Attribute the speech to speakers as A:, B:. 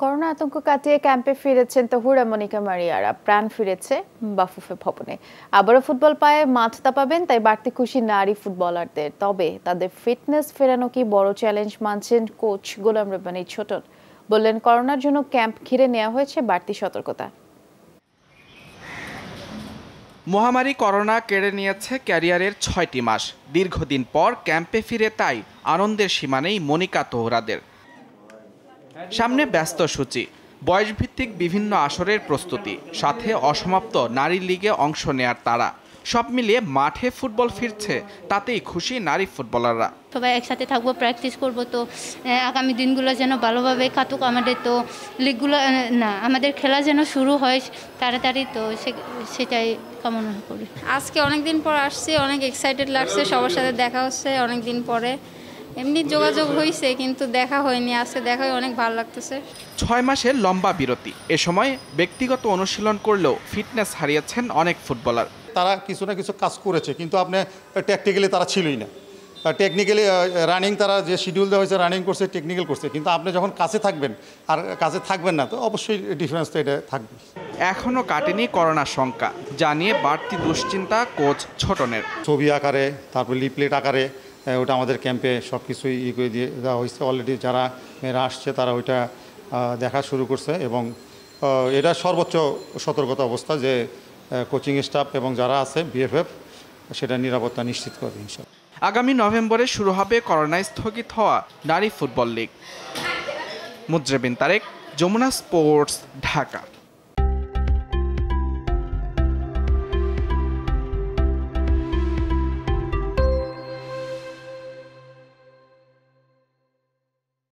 A: Corona আতঙ্ক কাটিয়ে ক্যাম্পে ফিরেছেন তহুরা মনিকা মারিয়ারা, প্রাণ ফিরেছে বাফুফে ভবনে। আবারও ফুটবল পায়ে মাঠ তাপাবেন, তাই বাড়তি খুশি নারী ফুটবলারদের। তবে তাদের ফিটনেস ফেরানো কি বড় চ্যালেঞ্জ মানছেন কোচ গোলাম রব্বানী ছোটন। বললেন, করোনার জন্য ক্যাম্প ঘিরে নেওয়া হয়েছে বাড়তি সতর্কতা।
B: মহামারী করোনা কেড়ে নিয়েছে ক্যারিয়ারের ৬টি মাস। দীর্ঘদিন পর ক্যাম্পে ফিরে তাই আনন্দের সীমা নেই মনিকা তহুরাদের। সামনে ব্যস্ত সূচি, বয়সভিত্তিক বিভিন্ন আসরের প্রস্তুতি, সাথে অসমাপ্ত নারী লিগে অংশ নেয়ার তাড়া। সব মিলিয়ে মাঠে ফুটবল ফিরছে, তাতেই খুশি নারী ফুটবলাররা।
C: সবাই একসাথে থাকবো, প্র্যাকটিস করব, তো আগামী দিনগুলো যেন ভালোভাবে কাটুক আমাদের। তো লিগগুলো না, আমাদের খেলা যেন শুরু হয় তাড়াতাড়ি, তো সেটাই কামনা করি।
D: আজকে অনেক দিন পর আসছি, অনেক এক্সাইটেড লাগছে, সবার সাথে দেখা হচ্ছে অনেক দিন পরে। এমনি যোগাযোগ হয়েছে কিন্তু দেখা হয়নি, আজকে দেখা হয়ে অনেক ভালো লাগতেছে।
B: ৬ মাসের লম্বা বিরতি, এ সময় ব্যক্তিগত অনুশীলন করলেও ফিটনেস হারিয়েছেন অনেক ফুটবলার।
E: তারা কিছু না কিছু কাজ করেছে, কিন্তু আপনি টেকনিক্যালি তারা ছিলই না। টেকনিক্যালি রানিং তারা যে শিডিউল দেওয়া হয়েছে রানিং করছে, টেকনিক্যাল করছে, কিন্তু আপনি যখন কাছে থাকবেন আর কাছে থাকবেন না, তো অবশ্যই ডিফারেন্স তো এটা থাকবে।
B: এখনও কাটেনি করোনার শঙ্কা, জানিয়ে বাড়তি দুশ্চিন্তা কোচ ছোটনের।
E: ছবি আকারে, তারপর লিপলেট আকারে ওটা আমাদের ক্যাম্পে সব কিছুই করে দিয়ে দেওয়া হয়েছে। অলরেডি যারা মেয়েরা আসছে তারা ওইটা দেখা শুরু করছে, এবং এটা সর্বোচ্চ সতর্কতা অবস্থা যে কোচিং স্টাফ এবং যারা আছে বিএফএফ সেটা নিরাপত্তা নিশ্চিত করবে ইনশাআল্লাহ।
B: আগামী নভেম্বরে শুরু হবে করোনায় স্থগিত হওয়া নারী football league. Mujrebin Tarek, Jamuna sports, Dhaka.